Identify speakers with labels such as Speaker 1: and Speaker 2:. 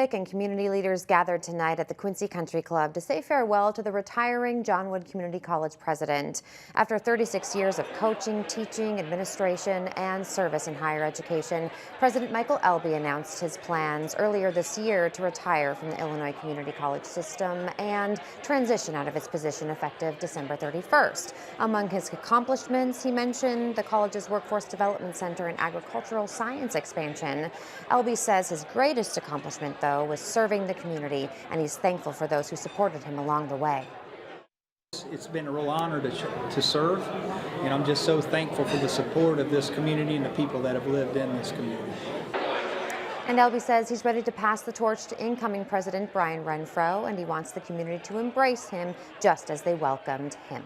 Speaker 1: And community leaders gathered tonight at the Quincy Country Club to say farewell to the retiring Johnwood Community College president. After 36 years of coaching, teaching, administration, and service in higher education, President Michael Elbe announced his plans earlier this year to retire from the Illinois Community College system and transition out of his position effective December 31st. Among his accomplishments, he mentioned the college's Workforce Development Center and agricultural science expansion. Elbe says his greatest accomplishment, though, was serving the community, and he's thankful for those who supported him along the way.
Speaker 2: It's been a real honor to serve, and I'm just so thankful for the support of this community and the people that have lived in this community.
Speaker 1: And Elbe says he's ready to pass the torch to incoming President Brian Renfro, and he wants the community to embrace him just as they welcomed him.